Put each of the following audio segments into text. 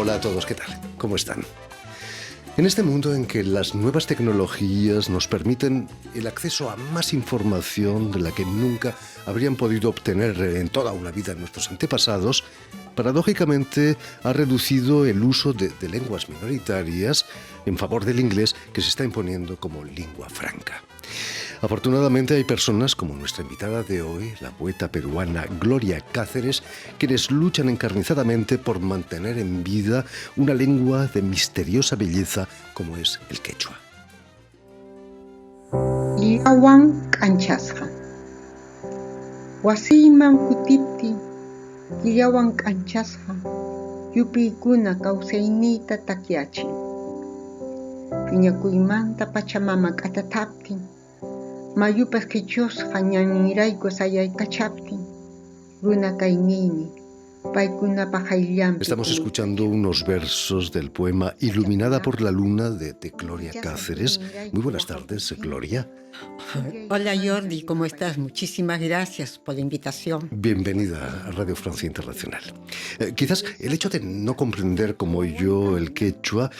Hola a todos, ¿qué tal? ¿Cómo están? En este mundo en que las nuevas tecnologías nos permiten el acceso a más información de la que nunca habrían podido obtener en toda una vida nuestros antepasados, paradójicamente ha reducido el uso de lenguas minoritarias en favor del inglés, que se está imponiendo como lengua franca. Afortunadamente hay personas como nuestra invitada de hoy, la poeta peruana Gloria Cáceres, quienes luchan encarnizadamente por mantener en vida una lengua de misteriosa belleza como es el quechua. Llawan k'anchasqa. Wasiyman kutiptin llawan k'anchasqa yupiykuna kawsayniyta takyachin. Phiñakuymanta Pachamama k'atataptin mayupas qhichusqa ñaninrayku sayaykachaptin runa kayniymi paykunapaq ayllampi Estamos escuchando unos versos del poema Iluminada por la Luna de Gloria Cáceres. Muy buenas tardes, Gloria. Hola Jordi, ¿cómo estás? Muchísimas gracias por la invitación. Bienvenida a Radio Francia Internacional. Quizás el hecho de no comprender como yo el quechua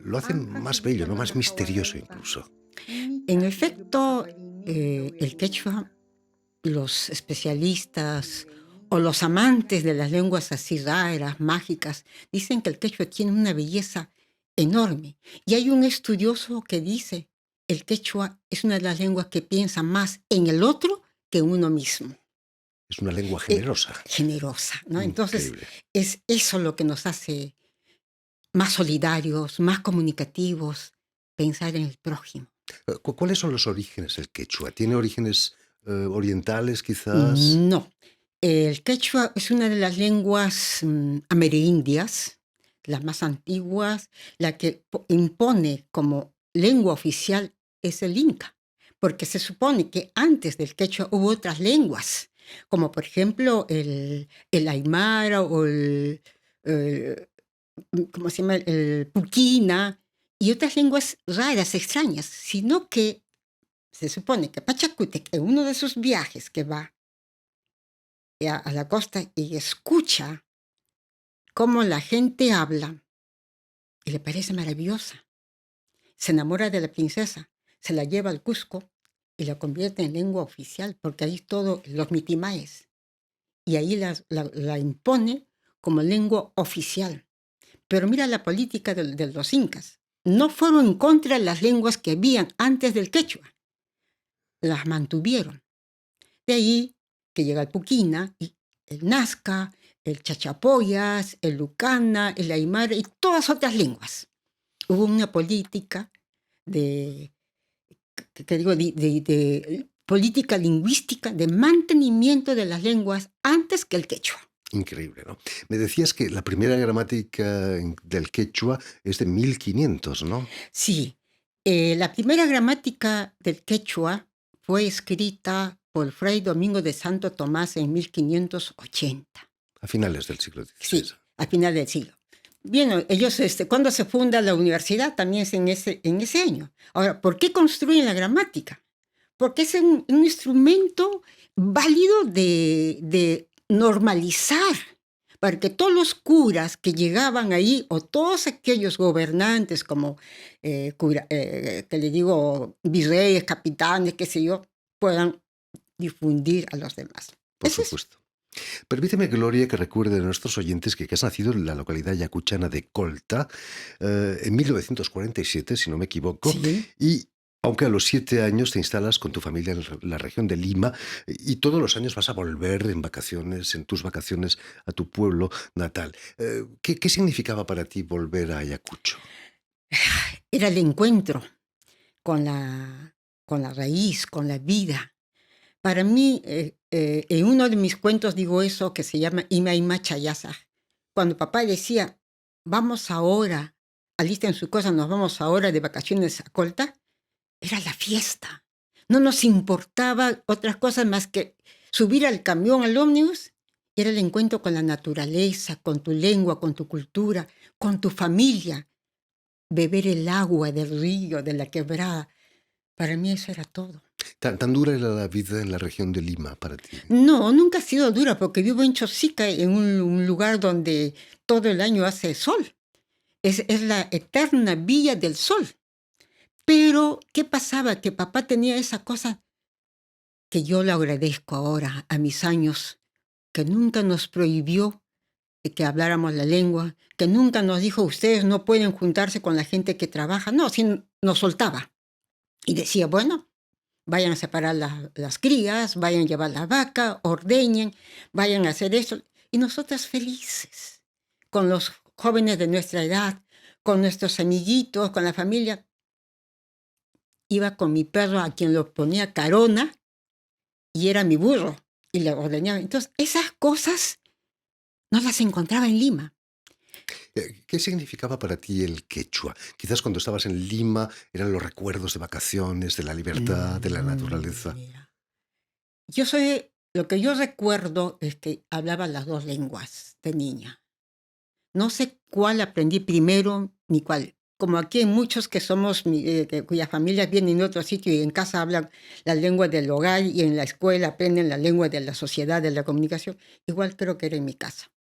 lo hace más bello, ¿no? Más misterioso incluso. En efecto, el quechua, los especialistas o los amantes de las lenguas así raras, mágicas, dicen que el quechua tiene una belleza enorme. Y hay un estudioso que dice, el quechua es una de las lenguas que piensa más en el otro que en uno mismo. Es una lengua generosa. Generosa, ¿no? Entonces, Increíble. es eso lo que nos hace más solidarios, más comunicativos, pensar en el prójimo. ¿Cuáles son los orígenes del quechua? ¿Tiene orígenes orientales quizás? No, el quechua es una de las lenguas amerindias, las más antiguas, la que impone como lengua oficial es el inca, porque se supone que antes del quechua hubo otras lenguas, como por ejemplo el aymara o ¿cómo se llama? El puquina y otras lenguas raras, extrañas, sino que se supone que Pachacútec, en uno de sus viajes que va a la costa y escucha cómo la gente habla y le parece maravillosa. Se enamora de la princesa, se la lleva al Cusco y la convierte en lengua oficial, porque ahí todos los mitimaes. Y ahí la impone como lengua oficial. Pero mira la política de los incas. No fueron en contra de las lenguas que habían antes del quechua. Las mantuvieron. De ahí que llega el puquina, y el nazca, el chachapoyas, el lucana, el aymara y todas otras lenguas. Hubo una política de política lingüística de mantenimiento de las lenguas antes que el quechua. Increíble, ¿no? Me decías que la primera gramática del quechua es de 1500, ¿no? Sí, la primera gramática del quechua fue escrita por Fray Domingo de Santo Tomás en 1580. A finales del siglo XVI. Sí, a final del siglo. Bien, ellos, cuando se funda la universidad, también es en ese año. Ahora, ¿por qué construyen la gramática? Porque es un instrumento válido de normalizar, para que todos los curas que llegaban ahí, o todos aquellos gobernantes como, que le digo, virreyes, capitanes, qué sé yo, puedan difundir a los demás. Por Eso es. supuesto. Permíteme, Gloria, que recuerde a nuestros oyentes que has nacido en la localidad yacuchana de Colta en 1947, si no me equivoco, Sí. y aunque a los 7 años te instalas con tu familia en la región de Lima y todos los años vas a volver en tus vacaciones, a tu pueblo natal. ¿Qué significaba para ti volver a Ayacucho? Era el encuentro con la raíz, con la vida. Para mí, en uno de mis cuentos digo eso que se llama Ima Ima Chayasa. Cuando papá decía, vamos ahora, alisten sus cosas, nos vamos ahora de vacaciones a Colta, era la fiesta. No nos importaba otras cosas más que subir al camión, al ómnibus. Era el encuentro con la naturaleza, con tu lengua, con tu cultura, con tu familia. Beber el agua del río, de la quebrada. Para mí eso era todo. ¿Tan dura era la vida en la región de Lima para ti? No, nunca ha sido dura porque vivo en Chosica, en un lugar donde todo el año hace sol. Es la eterna vía del sol. Pero, ¿qué pasaba? Que papá tenía esa cosa que yo le agradezco ahora, a mis años, que nunca nos prohibió que habláramos la lengua, que nunca nos dijo, ustedes no pueden juntarse con la gente que trabaja. No, sí nos soltaba. Y decía, bueno, vayan a separar las crías, vayan a llevar la vaca, ordeñen, vayan a hacer eso. Y nosotras felices, con los jóvenes de nuestra edad, con nuestros amiguitos, con la familia. Iba con mi perro a quien lo ponía carona y era mi burro y le ordeñaba. Entonces, esas cosas no las encontraba en Lima. ¿Qué significaba para ti el quechua? Quizás cuando estabas en Lima eran los recuerdos de vacaciones, de la libertad, de la naturaleza. Mira, lo que yo recuerdo es que hablaba las dos lenguas de niña. No sé cuál aprendí primero ni cuál. Como aquí hay muchos que somos, cuyas familias vienen de otro sitio y en casa hablan la lengua del hogar y en la escuela aprenden la lengua de la sociedad, de la comunicación. Igual creo que era en mi casa.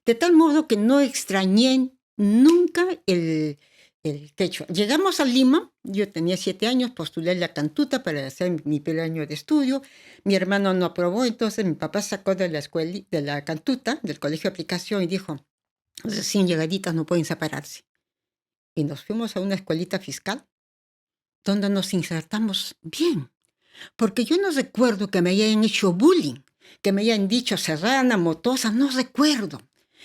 De tal modo que no extrañé nunca el quechua. Llegamos a Lima, yo tenía 7 años, postulé la cantuta para hacer mi primer año de estudio. Mi hermano no aprobó, entonces mi papá sacó de la escuela, de la cantuta, del colegio de aplicación y dijo, recién llegaditas no pueden separarse. Y nos fuimos a una escuelita fiscal donde nos insertamos bien. Porque yo no recuerdo que me hayan hecho bullying, que me hayan dicho serrana, motosa, no recuerdo.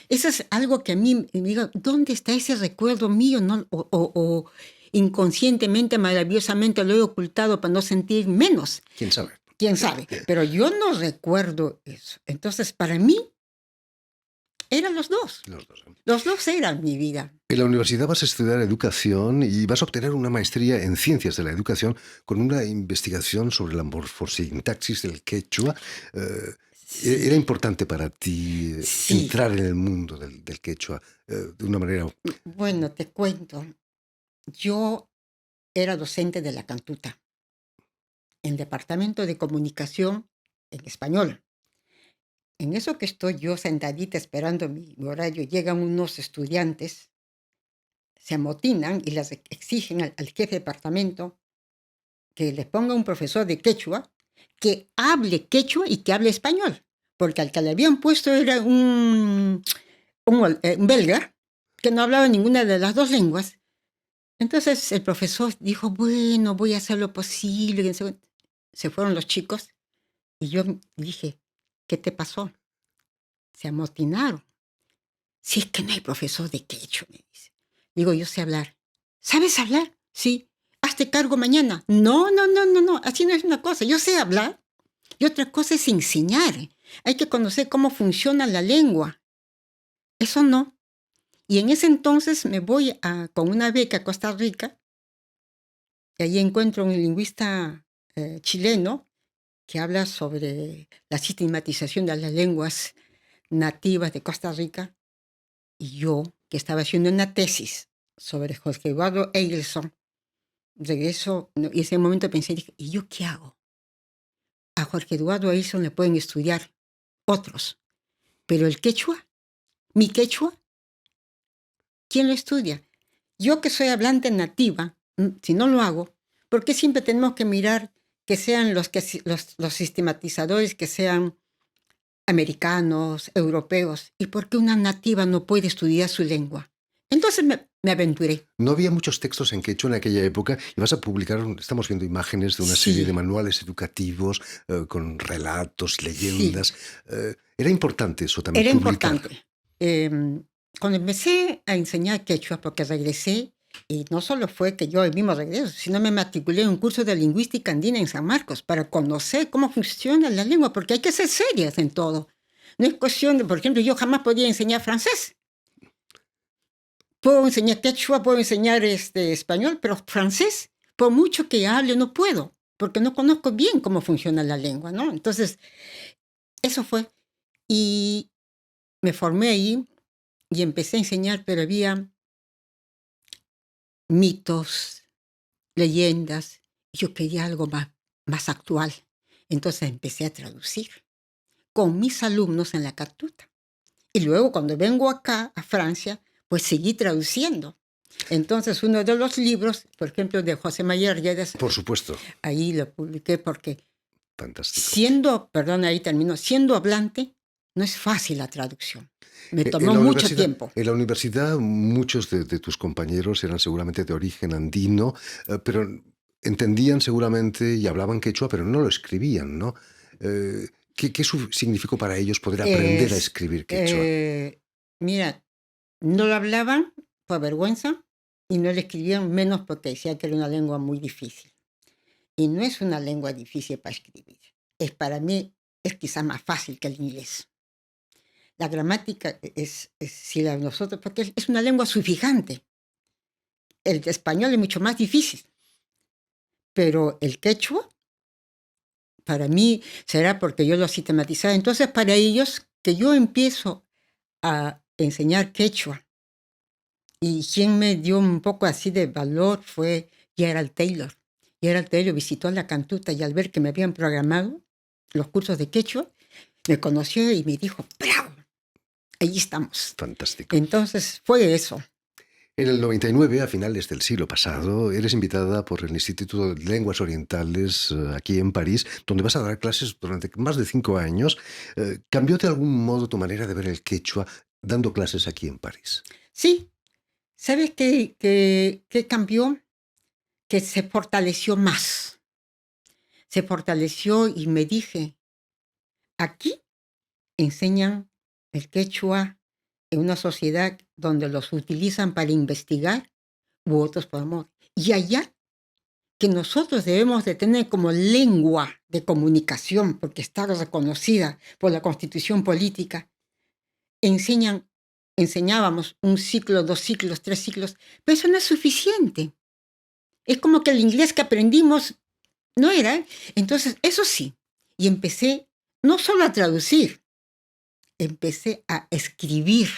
Eso es algo que a mí me digo, ¿dónde está ese recuerdo mío? ¿No? O inconscientemente, maravillosamente lo he ocultado para no sentir menos. ¿Quién sabe? ¿Quién sabe? Pero yo no recuerdo eso. Entonces, para mí, eran los dos. Los dos. Los dos eran mi vida. En la universidad vas a estudiar educación y vas a obtener una maestría en ciencias de la educación con una investigación sobre la morfosintaxis del quechua. Era Sí, importante para ti sí. entrar en el mundo del quechua de una manera... Bueno, te cuento. Yo era docente de la Cantuta, en Departamento de Comunicación en español. En eso que estoy yo sentadita esperando mi horario, llegan unos estudiantes, se amotinan y les exigen al jefe de departamento que les ponga un profesor de quechua que hable quechua y que hable español. Porque al que le habían puesto era un belga que no hablaba ninguna de las dos lenguas. Entonces el profesor dijo, bueno, voy a hacer lo posible. Se fueron los chicos y yo dije, ¿qué te pasó? Se amotinaron. Si es que no hay profesor de quechua, me dice. Digo, yo sé hablar. ¿Sabes hablar? Sí. Hazte cargo mañana. No. Así no es una cosa. Yo sé hablar y otra cosa es enseñar. Hay que conocer cómo funciona la lengua. Eso no. Y en ese entonces me voy con una beca a Costa Rica y ahí encuentro un lingüista chileno que habla sobre la sistematización de las lenguas nativas de Costa Rica. Y yo, que estaba haciendo una tesis sobre Jorge Eduardo Eielson, regreso, y en ese momento pensé, dije, ¿y yo qué hago? A Jorge Eduardo Eielson le pueden estudiar otros, pero el quechua, mi quechua, ¿quién lo estudia? Yo que soy hablante nativa, si no lo hago, ¿por qué siempre tenemos que mirar que sean los sistematizadores, que sean americanos, europeos? ¿Y por qué una nativa no puede estudiar su lengua? Entonces me aventuré. No había muchos textos en quechua en aquella época y vas a publicar, estamos viendo imágenes de una serie de Sí, manuales educativos con relatos, sí, leyendas. Era importante eso también, era publicar. importante. Cuando empecé a enseñar quechua, porque regresé, y no solo fue que yo el mismo regreso, sino me matriculé en un curso de lingüística andina en San Marcos para conocer cómo funciona la lengua, porque hay que ser serias en todo. No es cuestión de, por ejemplo, yo jamás podía enseñar francés. Puedo enseñar quechua, puedo enseñar español, pero francés, por mucho que hable, no puedo, porque no conozco bien cómo funciona la lengua, ¿no? Entonces, eso fue. Y me formé ahí y empecé a enseñar, pero había mitos, leyendas. Yo quería algo más actual. Entonces empecé a traducir con mis alumnos en la Cartuta. Y luego cuando vengo acá, a Francia, pues seguí traduciendo. Entonces, uno de los libros, por ejemplo, de José María Arguedas, Por supuesto. ahí lo publiqué porque Fantástico. ahí termino, siendo hablante, no es fácil la traducción. Me En tomó la mucho universidad, tiempo. en la universidad muchos de tus compañeros eran seguramente de origen andino, pero entendían seguramente y hablaban quechua, pero no lo escribían, ¿no? ¿Qué significó para ellos poder aprender a Es, escribir quechua? mira, no lo hablaban por vergüenza y no le escribían menos porque decía que era una lengua muy difícil. Y no es una lengua difícil para escribir. Para mí, es quizás más fácil que el inglés. La gramática si la nosotros, porque es una lengua sufijante. El español es mucho más difícil, pero el quechua, para mí, será porque yo lo sistematizaba. Entonces, para ellos, que yo empiezo a enseñar quechua, y quien me dio un poco así de valor fue Gerald Taylor. Gerald Taylor visitó la Cantuta y al ver que me habían programado los cursos de quechua, me conoció y me dijo, ¡bravo! Ahí estamos. Fantástico. Entonces, fue eso. En el 99, a finales del siglo pasado, eres invitada por el Instituto de Lenguas Orientales aquí en París, donde vas a dar clases durante más de 5 años. ¿Cambió de algún modo tu manera de ver el quechua dando clases aquí en París? Sí, ¿sabes qué cambió? Que se fortaleció más. Se fortaleció y me dije, aquí enseñan el quechua en una sociedad donde los utilizan para investigar u otros por amor. Y allá, que nosotros debemos de tener como lengua de comunicación, porque está reconocida por la Constitución política, enseñábamos un ciclo, 2 ciclos, 3 ciclos, pero eso no es suficiente. Es como que el inglés que aprendimos no era. Entonces, eso sí, y empecé no solo a traducir, empecé a escribir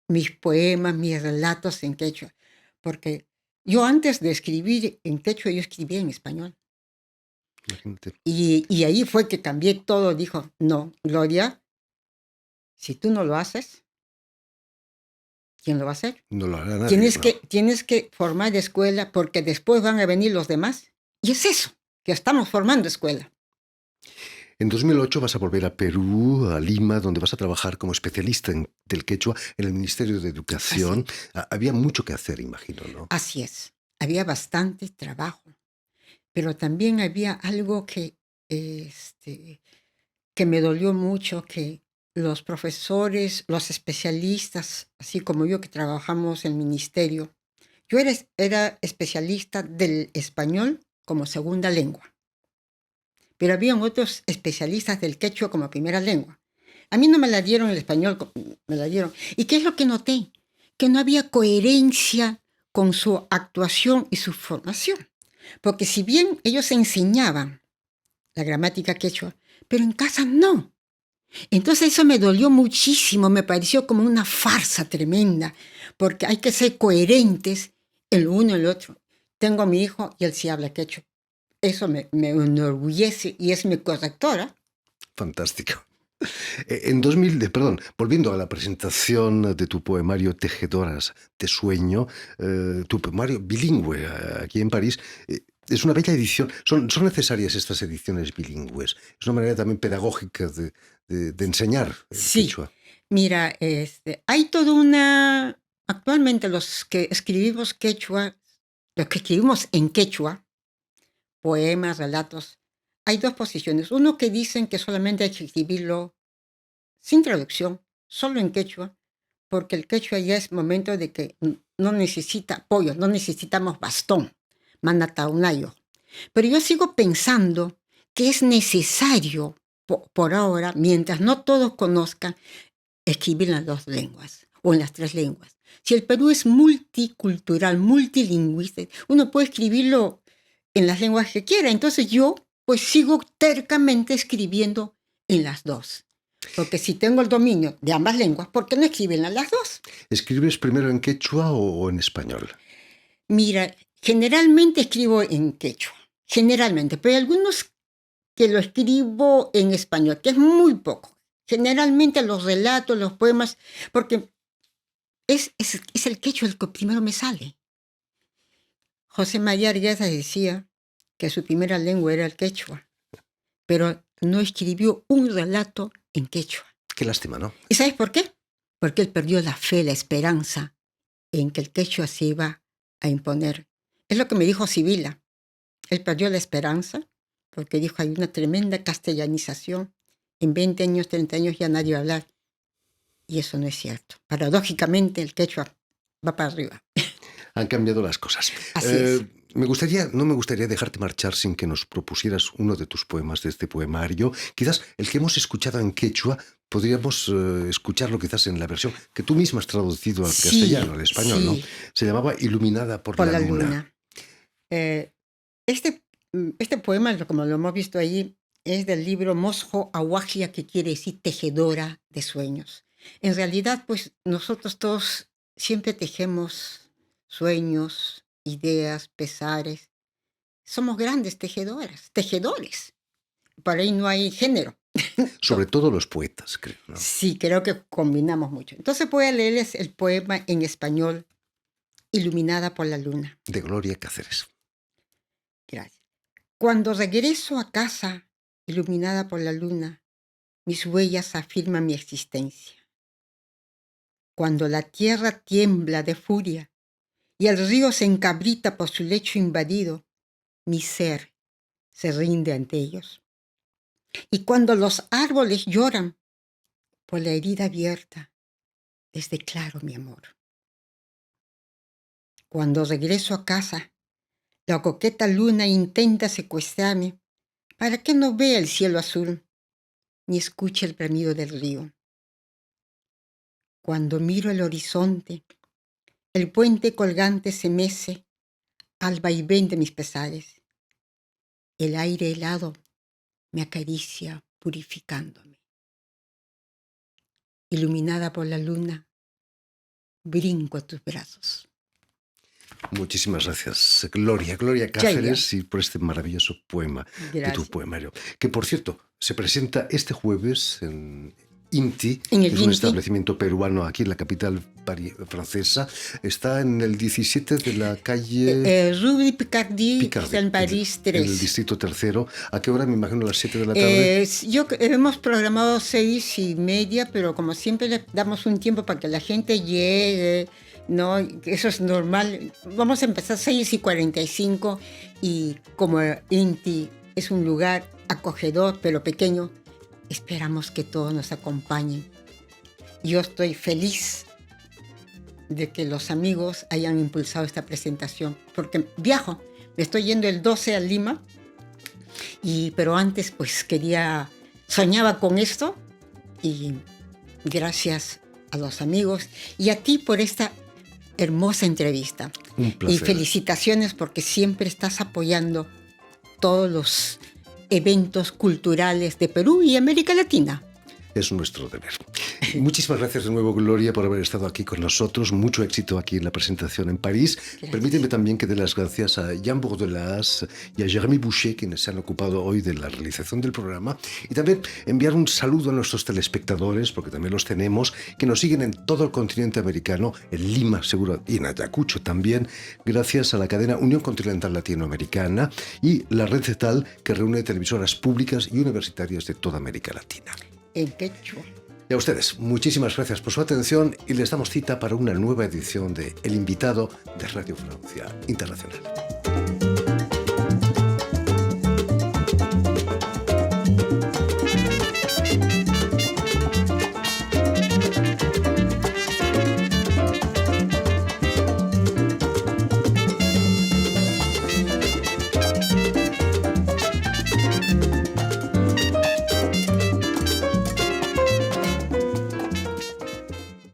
mis poemas, mis relatos en quechua, porque yo antes de escribir en quechua, yo escribía en español. Imagínate. Y ahí fue que cambié todo. Dijo, no, Gloria, si tú no lo haces, ¿quién lo va a hacer? No lo hará nadie, ¿no? Tienes que formar escuela porque después van a venir los demás. Y es eso, que estamos formando escuela. En 2008 vas a volver a Perú, a Lima, donde vas a trabajar como especialista del quechua en el Ministerio de Educación. Había mucho que hacer, imagino, ¿no? Así es. Había bastante trabajo, pero también había algo que me dolió mucho, que los profesores, los especialistas, así como yo que trabajamos en el ministerio, yo era especialista del español como segunda lengua, pero habían otros especialistas del quechua como primera lengua. A mí no me la dieron el español, me la dieron. ¿Y qué es lo que noté? Que no había coherencia con su actuación y su formación. Porque si bien ellos enseñaban la gramática quechua, pero en casa no. Entonces eso me dolió muchísimo, me pareció como una farsa tremenda, porque hay que ser coherentes en lo uno y en lo otro. Tengo a mi hijo y él sí habla quechua. Eso me enorgullece y es mi correctora. Fantástico. Volviendo a la presentación de tu poemario Tejedoras de Sueño, tu poemario bilingüe aquí en París, es una bella edición. Son necesarias estas ediciones bilingües. Es una manera también pedagógica de enseñar el Sí, quechua. mira, hay toda una... Actualmente los que escribimos quechua, los que escribimos en quechua, poemas, relatos, hay 2 posiciones. Uno que dicen que solamente hay que escribirlo sin traducción, solo en quechua, porque el quechua ya es momento de que no necesita apoyo, no necesitamos bastón, manataunayo. Pero yo sigo pensando que es necesario, por ahora, mientras no todos conozcan, escribir en las 2 lenguas o en las 3 lenguas. Si el Perú es multicultural, multilingüista, uno puede escribirlo en las lenguas que quiera. Entonces yo pues sigo tercamente escribiendo en las 2. Porque si tengo el dominio de ambas lenguas, ¿por qué no escriben en las 2? ¿Escribes primero en quechua o en español? Mira, generalmente escribo en quechua, generalmente, pero hay algunos que lo escribo en español, que es muy poco. Generalmente los relatos, los poemas, porque es el quechua el que primero me sale. José María Arguedas decía que su primera lengua era el quechua, pero no escribió un relato en quechua. Qué lástima, ¿no? ¿Y sabes por qué? Porque él perdió la fe, la esperanza en que el quechua se iba a imponer. Es lo que me dijo Sibila. Él perdió la esperanza porque dijo, hay una tremenda castellanización. En 20 años, 30 años ya nadie va a hablar. Y eso no es cierto. Paradójicamente, el quechua va para arriba. Han cambiado las cosas. Así es. No me gustaría dejarte marchar sin que nos propusieras uno de tus poemas de este poemario. Quizás el que hemos escuchado en quechua, podríamos escucharlo quizás en la versión que tú misma has traducido al castellano, al español, sí. ¿no? Se llamaba Iluminada por la luna. Este poema, como lo hemos visto ahí, es del libro Mosjo Aguajia, que quiere decir tejedora de sueños. En realidad, pues nosotros todos siempre tejemos sueños, ideas, pesares. Somos grandes tejedores. Por ahí no hay género. Sobre todo los poetas, creo, ¿no? Sí, creo que combinamos mucho. Entonces voy a leerles el poema en español, Iluminada por la luna. De Gloria Cáceres. Gracias. Cuando regreso a casa, iluminada por la luna, mis huellas afirman mi existencia. Cuando la tierra tiembla de furia y el río se encabrita por su lecho invadido, mi ser se rinde ante ellos. Y cuando los árboles lloran por la herida abierta, les declaro mi amor. Cuando regreso a casa, la coqueta luna intenta secuestrarme para que no vea el cielo azul ni escuche el bramido del río. Cuando miro el horizonte, el puente colgante se mece al vaivén de mis pesares. El aire helado me acaricia purificándome. Iluminada por la luna, brinco a tus brazos. Muchísimas gracias, Gloria Cáceres, y por este maravilloso poema de tu poemario. Que, por cierto, se presenta este jueves en INTI, que es un establecimiento peruano aquí en la capital francesa. Está en el 17 de la calle... Rue Picardie, está en París 3. En el distrito tercero. ¿A qué hora? Me imagino a las 7 de la tarde. Hemos programado 6:30, pero como siempre le damos un tiempo para que la gente llegue, ¿no? Eso es normal. Vamos a empezar 6:45 y como INTI es un lugar acogedor pero pequeño, esperamos que todos nos acompañen. Yo estoy feliz de que los amigos hayan impulsado esta presentación, porque viajo, me estoy yendo el 12 a Lima, pero antes pues soñaba con esto, y gracias a los amigos y a ti por esta hermosa entrevista. Un placer. Y felicitaciones porque siempre estás apoyando todos los eventos culturales de Perú y América Latina. Es nuestro deber. Muchísimas gracias de nuevo, Gloria, por haber estado aquí con nosotros. Mucho éxito aquí en la presentación en París. Gracias. Permíteme también que dé las gracias a Jan Bordelas y a Jérémy Boucher, quienes se han ocupado hoy de la realización del programa. Y también enviar un saludo a nuestros telespectadores, porque también los tenemos, que nos siguen en todo el continente americano, en Lima, seguro, y en Ayacucho también, gracias a la cadena Unión Continental Latinoamericana y la red CETAL, que reúne televisoras públicas y universitarias de toda América Latina. En quechua. Y a ustedes, muchísimas gracias por su atención y les damos cita para una nueva edición de El Invitado de Radio Francia Internacional.